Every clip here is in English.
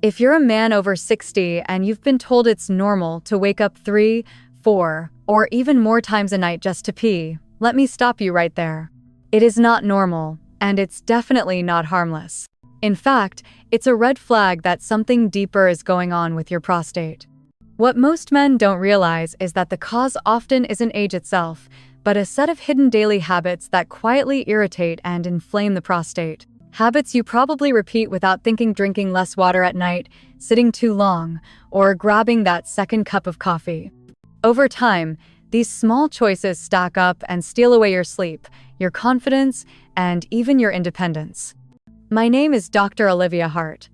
If you're a man over 60 and you've been told it's normal to wake up 3, 4, or even more times a night just to pee, let me stop you right there. It is not normal, and it's definitely not harmless. In fact, it's a red flag that something deeper is going on with your prostate. What most men don't realize is that the cause often isn't age itself, but a set of hidden daily habits that quietly irritate and inflame the prostate. Habits you probably repeat without thinking: drinking less water at night, sitting too long, or grabbing that second cup of coffee. Over time, these small choices stack up and steal away your sleep, your confidence, and even your independence. My name is Dr. Olivia Hart.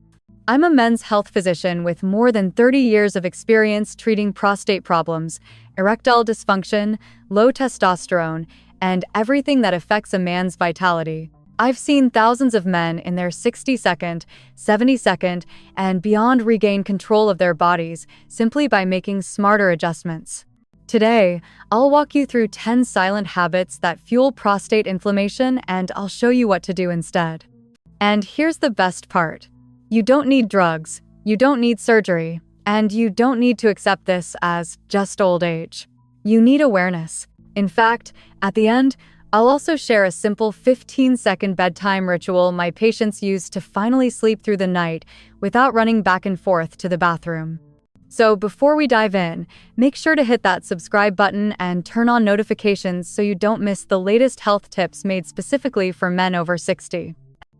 I'm a men's health physician with more than 30 years of experience treating prostate problems, erectile dysfunction, low testosterone, and everything that affects a man's vitality. I've seen thousands of men in their 60-second, 70-second, and beyond regain control of their bodies simply by making smarter adjustments. Today, I'll walk you through 10 silent habits that fuel prostate inflammation, and I'll show you what to do instead. And here's the best part. You don't need drugs, you don't need surgery, and you don't need to accept this as just old age. You need awareness. In fact, at the end, I'll also share a simple 15-second bedtime ritual my patients use to finally sleep through the night without running back and forth to the bathroom. So before we dive in, make sure to hit that subscribe button and turn on notifications so you don't miss the latest health tips made specifically for men over 60.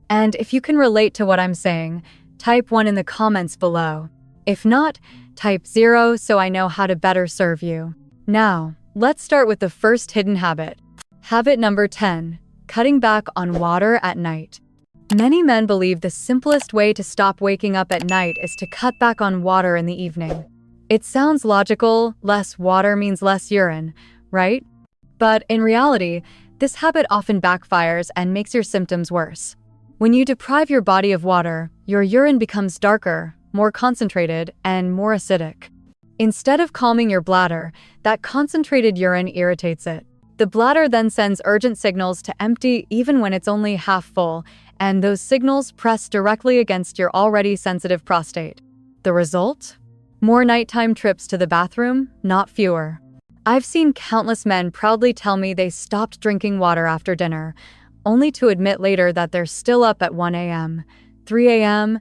And if you can relate to what I'm saying, type 1 in the comments below. If not, type 0 so I know how to better serve you. Now, let's start with the first hidden habit. Habit number 10, cutting back on water at night. Many men believe the simplest way to stop waking up at night is to cut back on water in the evening. It sounds logical, less water means less urine, right? But in reality, this habit often backfires and makes your symptoms worse. When you deprive your body of water, your urine becomes darker, more concentrated, and more acidic. Instead of calming your bladder, that concentrated urine irritates it. The bladder then sends urgent signals to empty even when it's only half full, and those signals press directly against your already sensitive prostate. The result? More nighttime trips to the bathroom, not fewer. I've seen countless men proudly tell me they stopped drinking water after dinner, only to admit later that they're still up at 1 a.m., 3 a.m.,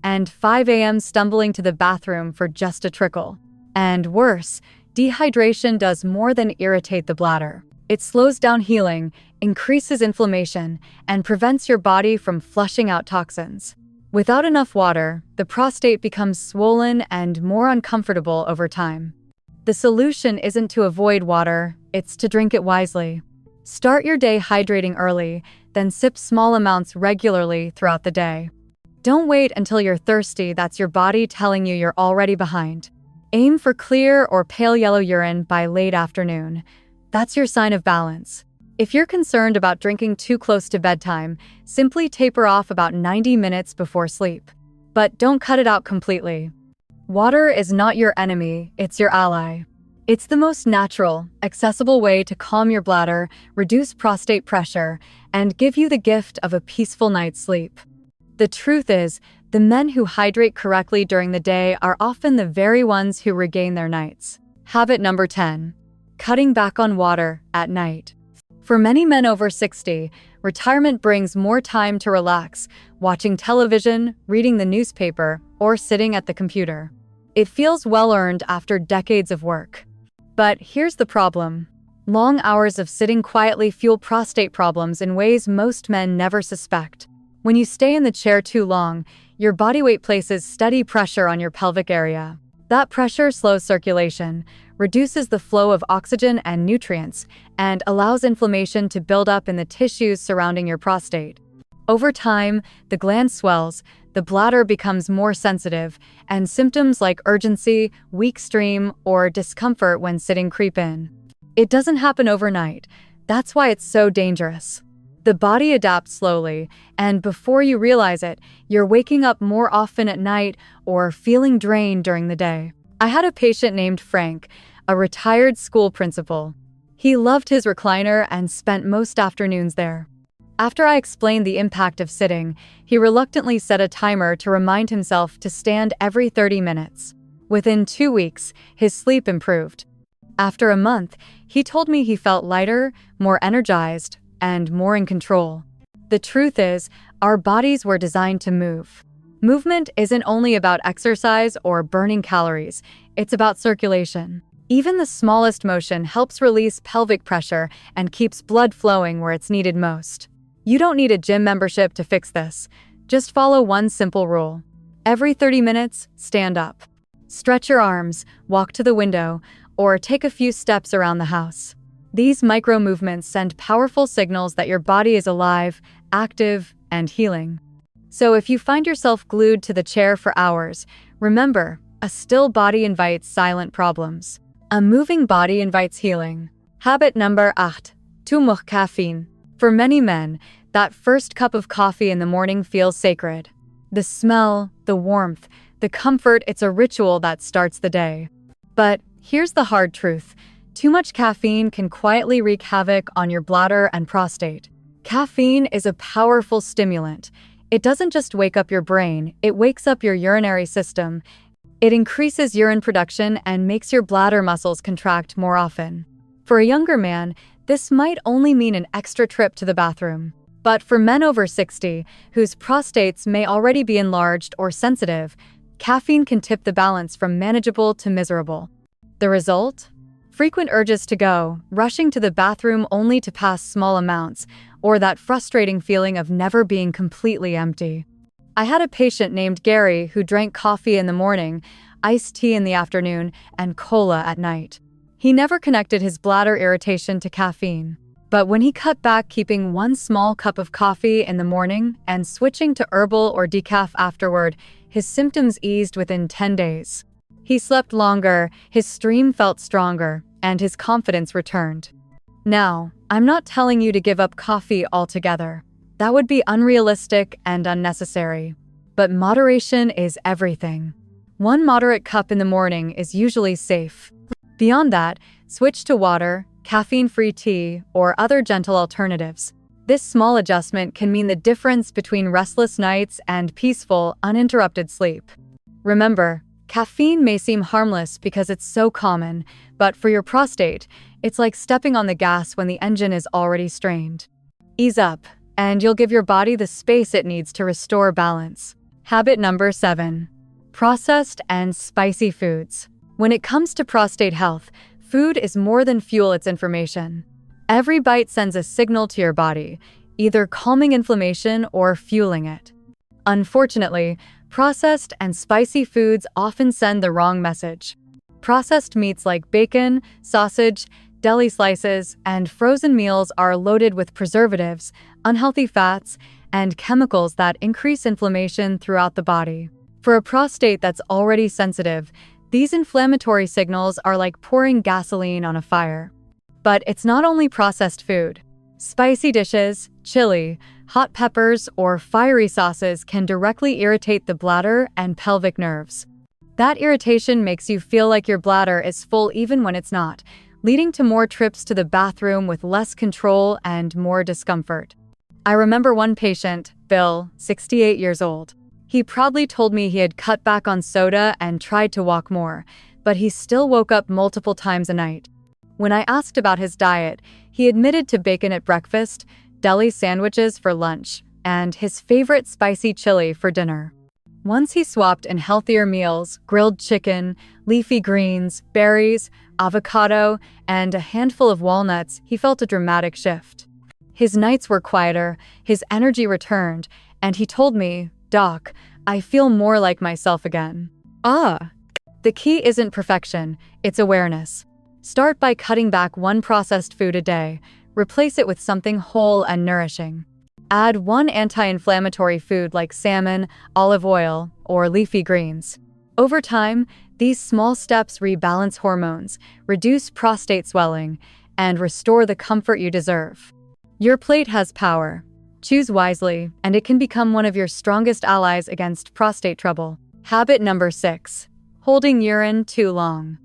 and 5 a.m. stumbling to the bathroom for just a trickle. And worse, dehydration does more than irritate the bladder. It slows down healing, increases inflammation, and prevents your body from flushing out toxins. Without enough water, the prostate becomes swollen and more uncomfortable over time. The solution isn't to avoid water, it's to drink it wisely. Start your day hydrating early, then sip small amounts regularly throughout the day. Don't wait until you're thirsty, that's your body telling you you're already behind. Aim for clear or pale yellow urine by late afternoon. That's your sign of balance. If you're concerned about drinking too close to bedtime, simply taper off about 90 minutes before sleep. But don't cut it out completely. Water is not your enemy, it's your ally. It's the most natural, accessible way to calm your bladder, reduce prostate pressure, and give you the gift of a peaceful night's sleep. The truth is, the men who hydrate correctly during the day are often the very ones who regain their nights. Habit number 10. Cutting back on water at night. For many men over 60, retirement brings more time to relax, watching television, reading the newspaper, or sitting at the computer. It feels well-earned after decades of work. But here's the problem. Long hours of sitting quietly fuel prostate problems in ways most men never suspect. When you stay in the chair too long, your body weight places steady pressure on your pelvic area. That pressure slows circulation, reduces the flow of oxygen and nutrients, and allows inflammation to build up in the tissues surrounding your prostate. Over time, the gland swells, the bladder becomes more sensitive, and symptoms like urgency, weak stream, or discomfort when sitting creep in. It doesn't happen overnight. That's why it's so dangerous. The body adapts slowly, and before you realize it, you're waking up more often at night or feeling drained during the day. I had a patient named Frank, a retired school principal. He loved his recliner and spent most afternoons there. After I explained the impact of sitting, he reluctantly set a timer to remind himself to stand every 30 minutes. Within 2 weeks, his sleep improved. After a month, he told me he felt lighter, more energized, and more in control. The truth is, our bodies were designed to move. Movement isn't only about exercise or burning calories, it's about circulation. Even the smallest motion helps release pelvic pressure and keeps blood flowing where it's needed most. You don't need a gym membership to fix this. Just follow one simple rule. Every 30 minutes, stand up. Stretch your arms, walk to the window, or take a few steps around the house. These micro movements send powerful signals that your body is alive, active, and healing. So if you find yourself glued to the chair for hours, remember, a still body invites silent problems. A moving body invites healing. Habit number 8. Too much caffeine. For many men, that first cup of coffee in the morning feels sacred. The smell, the warmth, the comfort, it's a ritual that starts the day. But here's the hard truth. Too much caffeine can quietly wreak havoc on your bladder and prostate. Caffeine is a powerful stimulant. It doesn't just wake up your brain, it wakes up your urinary system. It increases urine production and makes your bladder muscles contract more often. For a younger man, this might only mean an extra trip to the bathroom. But for men over 60, whose prostates may already be enlarged or sensitive, caffeine can tip the balance from manageable to miserable. The result? Frequent urges to go, rushing to the bathroom only to pass small amounts, or that frustrating feeling of never being completely empty. I had a patient named Gary who drank coffee in the morning, iced tea in the afternoon, and cola at night. He never connected his bladder irritation to caffeine. But when he cut back keeping one small cup of coffee in the morning and switching to herbal or decaf afterward, his symptoms eased within 10 days. He slept longer, his stream felt stronger, and his confidence returned. Now, I'm not telling you to give up coffee altogether. That would be unrealistic and unnecessary. But moderation is everything. One moderate cup in the morning is usually safe. Beyond that, switch to water, caffeine-free tea, or other gentle alternatives. This small adjustment can mean the difference between restless nights and peaceful, uninterrupted sleep. Remember, caffeine may seem harmless because it's so common, but for your prostate, it's like stepping on the gas when the engine is already strained. Ease up, and you'll give your body the space it needs to restore balance. Habit number 7. Processed and spicy foods. When it comes to prostate health, food is more than fuel, it's information. Every bite sends a signal to your body, either calming inflammation or fueling it. Unfortunately, processed and spicy foods often send the wrong message. Processed meats like bacon, sausage, deli slices, and frozen meals are loaded with preservatives, unhealthy fats, and chemicals that increase inflammation throughout the body. For a prostate that's already sensitive, these inflammatory signals are like pouring gasoline on a fire. But it's not only processed food. Spicy dishes, chili, hot peppers, or fiery sauces can directly irritate the bladder and pelvic nerves. That irritation makes you feel like your bladder is full even when it's not, leading to more trips to the bathroom with less control and more discomfort. I remember one patient, Bill, 68 years old. He proudly told me he had cut back on soda and tried to walk more, but he still woke up multiple times a night. When I asked about his diet, he admitted to bacon at breakfast, deli sandwiches for lunch, and his favorite spicy chili for dinner. Once he swapped in healthier meals, grilled chicken, leafy greens, berries, avocado, and a handful of walnuts, he felt a dramatic shift. His nights were quieter, his energy returned, and he told me, "Doc, I feel more like myself again." The key isn't perfection, it's awareness. Start by cutting back one processed food a day. Replace it with something whole and nourishing. Add one anti-inflammatory food like salmon, olive oil, or leafy greens. Over time, these small steps rebalance hormones, reduce prostate swelling, and restore the comfort you deserve. Your plate has power. Choose wisely, and it can become one of your strongest allies against prostate trouble. Habit number 6. Holding urine too long.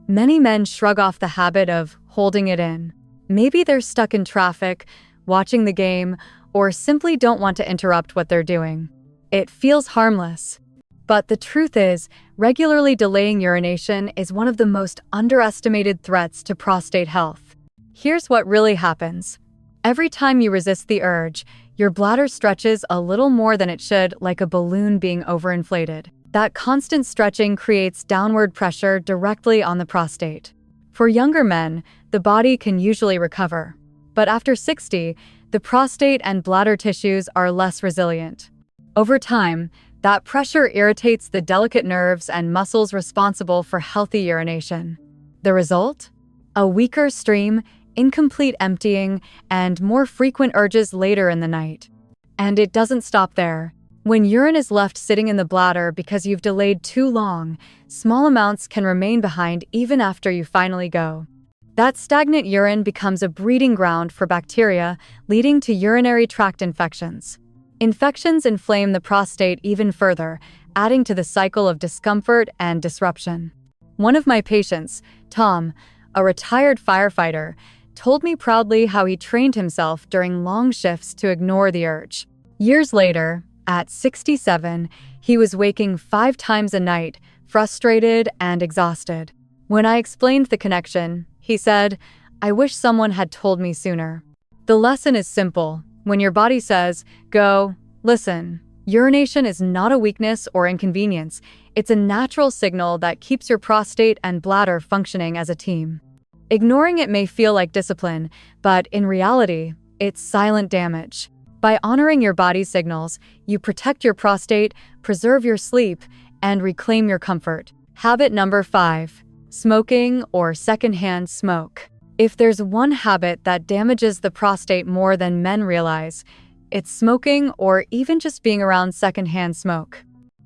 Many men shrug off the habit of holding it in. Maybe they're stuck in traffic, watching the game, or simply don't want to interrupt what they're doing. It feels harmless. But the truth is, regularly delaying urination is one of the most underestimated threats to prostate health. Here's what really happens. Every time you resist the urge, your bladder stretches a little more than it should, like a balloon being overinflated. That constant stretching creates downward pressure directly on the prostate. For younger men, the body can usually recover. But after 60, the prostate and bladder tissues are less resilient. Over time, that pressure irritates the delicate nerves and muscles responsible for healthy urination. The result? A weaker stream, incomplete emptying, and more frequent urges later in the night. And it doesn't stop there. When urine is left sitting in the bladder because you've delayed too long, small amounts can remain behind even after you finally go. That stagnant urine becomes a breeding ground for bacteria, leading to urinary tract infections. Infections inflame the prostate even further, adding to the cycle of discomfort and disruption. One of my patients, Tom, a retired firefighter, told me proudly how he trained himself during long shifts to ignore the urge. Years later, at 67, he was waking 5 times a night, frustrated and exhausted. When I explained the connection, he said, "I wish someone had told me sooner." The lesson is simple. When your body says, "Go," listen. Urination is not a weakness or inconvenience. It's a natural signal that keeps your prostate and bladder functioning as a team. Ignoring it may feel like discipline, but in reality, it's silent damage. By honoring your body's signals, you protect your prostate, preserve your sleep, and reclaim your comfort. Habit number 5. Smoking or secondhand smoke. If there's one habit that damages the prostate more than men realize, it's smoking or even just being around secondhand smoke.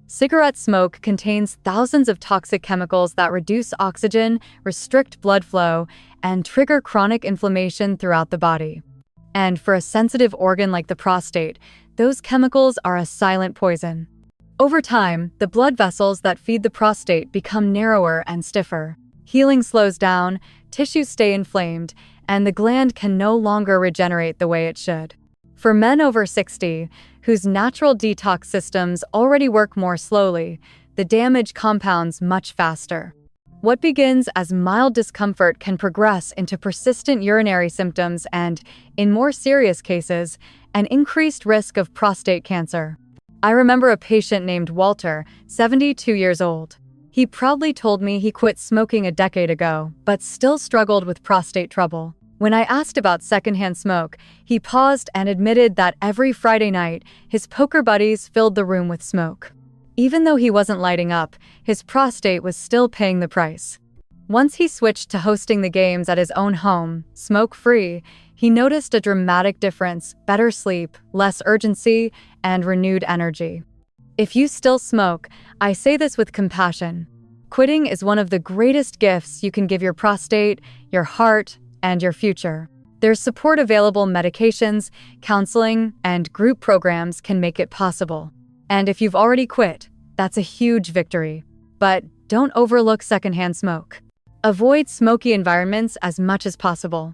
Cigarette smoke contains thousands of toxic chemicals that reduce oxygen, restrict blood flow, and trigger chronic inflammation throughout the body. And for a sensitive organ like the prostate, those chemicals are a silent poison. Over time, the blood vessels that feed the prostate become narrower and stiffer. Healing slows down, tissues stay inflamed, and the gland can no longer regenerate the way it should. For men over 60, whose natural detox systems already work more slowly, the damage compounds much faster. What begins as mild discomfort can progress into persistent urinary symptoms and, in more serious cases, an increased risk of prostate cancer. I remember a patient named Walter, 72 years old. He proudly told me he quit smoking a decade ago, but still struggled with prostate trouble. When I asked about secondhand smoke, he paused and admitted that every Friday night, his poker buddies filled the room with smoke. Even though he wasn't lighting up, his prostate was still paying the price. Once he switched to hosting the games at his own home, smoke-free, he noticed a dramatic difference: better sleep, less urgency, and renewed energy. If you still smoke, I say this with compassion. Quitting is one of the greatest gifts you can give your prostate, your heart, and your future. There's support available. Medications, counseling, and group programs can make it possible. And if you've already quit, that's a huge victory. But don't overlook secondhand smoke. Avoid smoky environments as much as possible.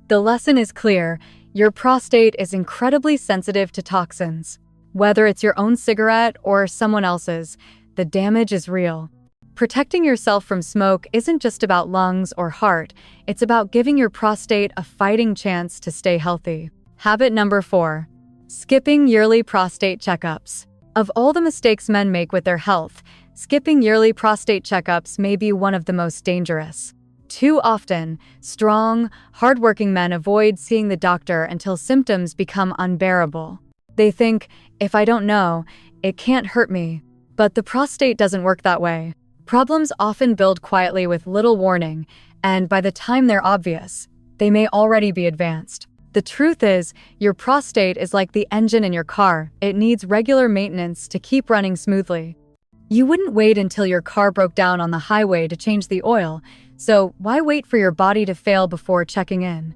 The lesson is clear: your prostate is incredibly sensitive to toxins. Whether it's your own cigarette or someone else's, the damage is real. Protecting yourself from smoke isn't just about lungs or heart, it's about giving your prostate a fighting chance to stay healthy. Habit number 4. Skipping yearly prostate checkups. Of all the mistakes men make with their health, skipping yearly prostate checkups may be one of the most dangerous. Too often, strong, hardworking men avoid seeing the doctor until symptoms become unbearable. They think, if I don't know, it can't hurt me. But the prostate doesn't work that way. Problems often build quietly with little warning, and by the time they're obvious, they may already be advanced. The truth is, your prostate is like the engine in your car. It needs regular maintenance to keep running smoothly. You wouldn't wait until your car broke down on the highway to change the oil, so why wait for your body to fail before checking in?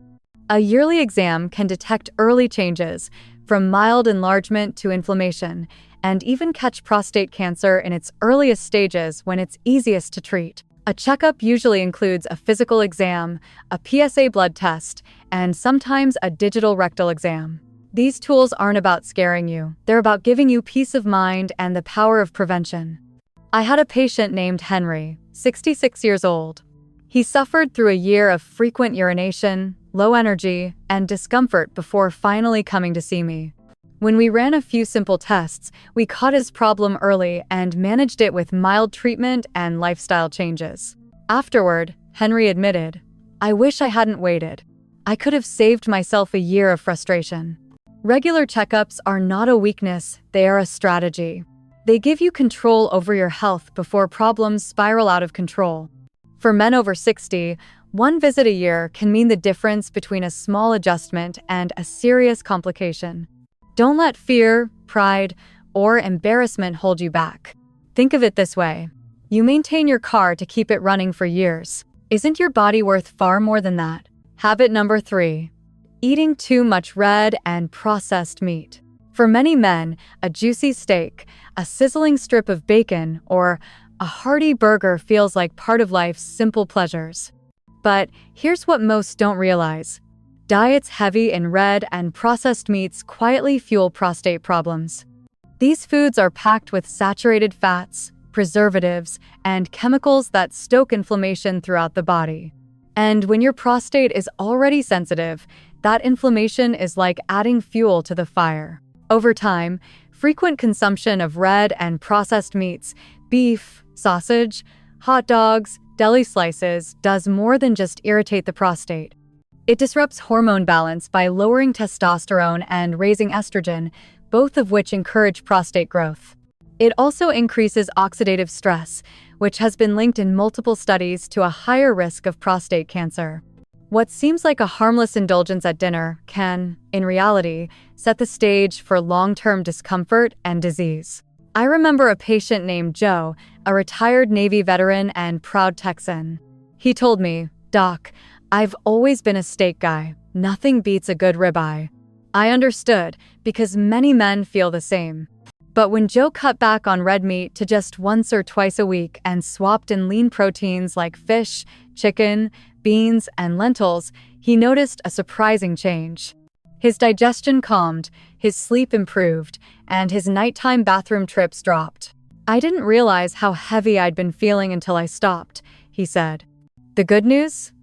A yearly exam can detect early changes, from mild enlargement to inflammation, and even catch prostate cancer in its earliest stages when it's easiest to treat. A checkup usually includes a physical exam, a PSA blood test, and sometimes a digital rectal exam. These tools aren't about scaring you. They're about giving you peace of mind and the power of prevention. I had a patient named Henry, 66 years old. He suffered through a year of frequent urination, low energy, and discomfort before finally coming to see me. When we ran a few simple tests, we caught his problem early and managed it with mild treatment and lifestyle changes. Afterward, Henry admitted, "I wish I hadn't waited. I could have saved myself a year of frustration." Regular checkups are not a weakness, they are a strategy. They give you control over your health before problems spiral out of control. For men over 60, one visit a year can mean the difference between a small adjustment and a serious complication. Don't let fear, pride, or embarrassment hold you back. Think of it this way. You maintain your car to keep it running for years. Isn't your body worth far more than that? Habit number 3. Eating too much red and processed meat. For many men, a juicy steak, a sizzling strip of bacon, or a hearty burger feels like part of life's simple pleasures. But here's what most don't realize. Diets heavy in red and processed meats quietly fuel prostate problems. These foods are packed with saturated fats, preservatives, and chemicals that stoke inflammation throughout the body. And when your prostate is already sensitive, that inflammation is like adding fuel to the fire. Over time, frequent consumption of red and processed meats, beef, sausage, hot dogs, deli slices, does more than just irritate the prostate. It disrupts hormone balance by lowering testosterone and raising estrogen, both of which encourage prostate growth. It also increases oxidative stress, which has been linked in multiple studies to a higher risk of prostate cancer. What seems like a harmless indulgence at dinner can, in reality, set the stage for long-term discomfort and disease. I remember a patient named Joe, a retired Navy veteran and proud Texan. He told me, "Doc, I've always been a steak guy. Nothing beats a good ribeye." I understood, because many men feel the same. But when Joe cut back on red meat to just once or twice a week and swapped in lean proteins like fish, chicken, beans, and lentils, he noticed a surprising change. His digestion calmed, his sleep improved, and his nighttime bathroom trips dropped. "I didn't realize how heavy I'd been feeling until I stopped," he said. The good news?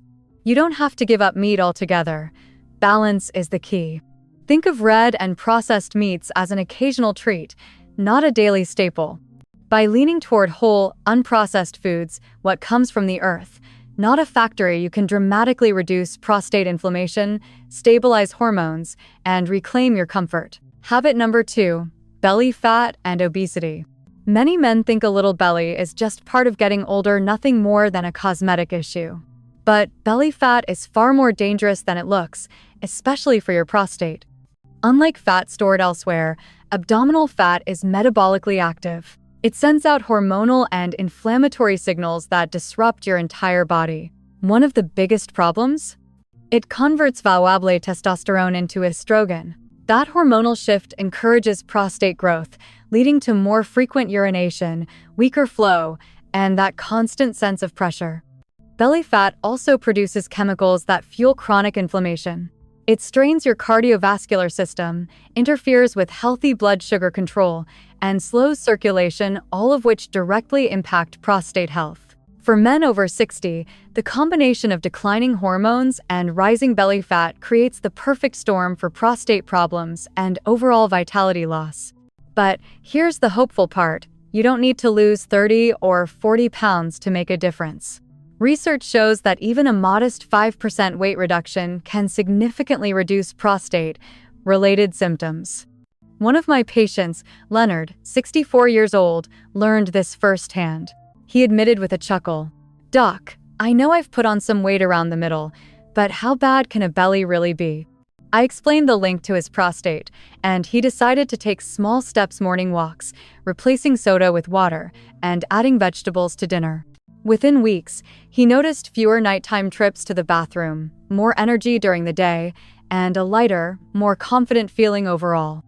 You don't have to give up meat altogether. Balance is the key. Think of red and processed meats as an occasional treat, not a daily staple. By leaning toward whole, unprocessed foods, what comes from the earth, not a factory, you can dramatically reduce prostate inflammation, stabilize hormones, and reclaim your comfort. Habit number 2, belly fat and obesity. Many men think a little belly is just part of getting older, nothing more than a cosmetic issue. But belly fat is far more dangerous than it looks, especially for your prostate. Unlike fat stored elsewhere, abdominal fat is metabolically active. It sends out hormonal and inflammatory signals that disrupt your entire body. One of the biggest problems? It converts valuable testosterone into estrogen. That hormonal shift encourages prostate growth, leading to more frequent urination, weaker flow, and that constant sense of pressure. Belly fat also produces chemicals that fuel chronic inflammation. It strains your cardiovascular system, interferes with healthy blood sugar control, and slows circulation, all of which directly impact prostate health. For men over 60, the combination of declining hormones and rising belly fat creates the perfect storm for prostate problems and overall vitality loss. But here's the hopeful part. You don't need to lose 30 or 40 pounds to make a difference. Research shows that even a modest 5% weight reduction can significantly reduce prostate-related symptoms. One of my patients, Leonard, 64 years old, learned this firsthand. He admitted with a chuckle, "Doc, I know I've put on some weight around the middle, but how bad can a belly really be?" I explained the link to his prostate, and he decided to take small steps: morning walks, replacing soda with water, and adding vegetables to dinner. Within weeks, he noticed fewer nighttime trips to the bathroom, more energy during the day, and a lighter, more confident feeling overall.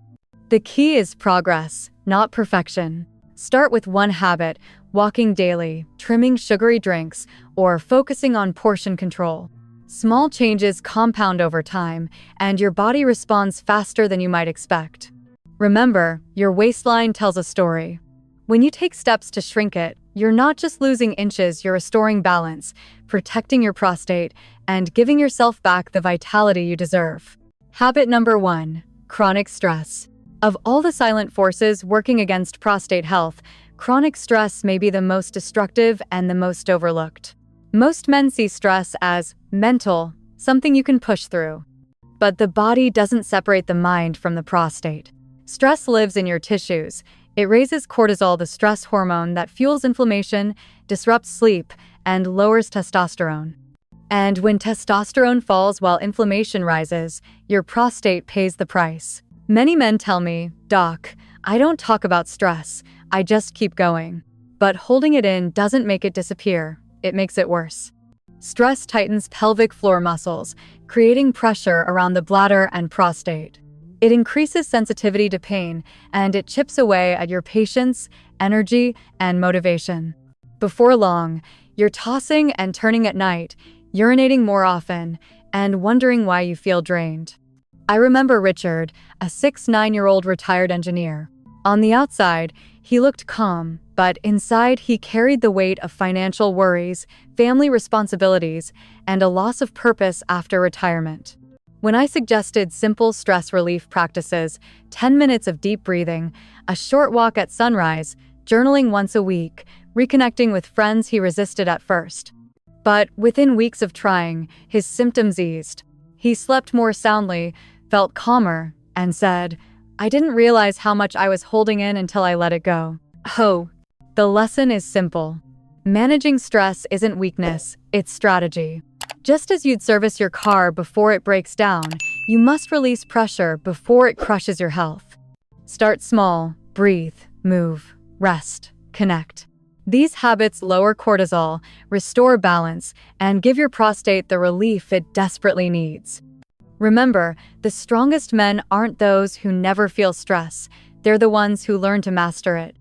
The key is progress, not perfection. Start with one habit: walking daily, trimming sugary drinks, or focusing on portion control. Small changes compound over time, and your body responds faster than you might expect. Remember, your waistline tells a story. When you take steps to shrink it, you're not just losing inches, you're restoring balance, protecting your prostate, and giving yourself back the vitality you deserve. Habit number 1. Chronic stress. Of all the silent forces working against prostate health, chronic stress may be the most destructive and the most overlooked. Most men see stress as mental, something you can push through. But the body doesn't separate the mind from the prostate. Stress lives in your tissues. It raises cortisol, the stress hormone that fuels inflammation, disrupts sleep, and lowers testosterone. And when testosterone falls while inflammation rises, your prostate pays the price. Many men tell me, "Doc, I don't talk about stress, I just keep going." But holding it in doesn't make it disappear, it makes it worse. Stress tightens pelvic floor muscles, creating pressure around the bladder and prostate. It increases sensitivity to pain, and it chips away at your patience, energy, and motivation. Before long, you're tossing and turning at night, urinating more often, and wondering why you feel drained. I remember Richard, a 6'9" retired engineer. On the outside, he looked calm, but inside he carried the weight of financial worries, family responsibilities, and a loss of purpose after retirement. When I suggested simple stress relief practices, 10 minutes of deep breathing, a short walk at sunrise, journaling once a week, reconnecting with friends, he resisted at first. But within weeks of trying, his symptoms eased. He slept more soundly, felt calmer, and said, "I didn't realize how much I was holding in until I let it go." Oh, the lesson is simple. Managing stress isn't weakness, it's strategy. Just as you'd service your car before it breaks down, you must release pressure before it crushes your health. Start small, breathe, move, rest, connect. These habits lower cortisol, restore balance, and give your prostate the relief it desperately needs. Remember, the strongest men aren't those who never feel stress, they're the ones who learn to master it.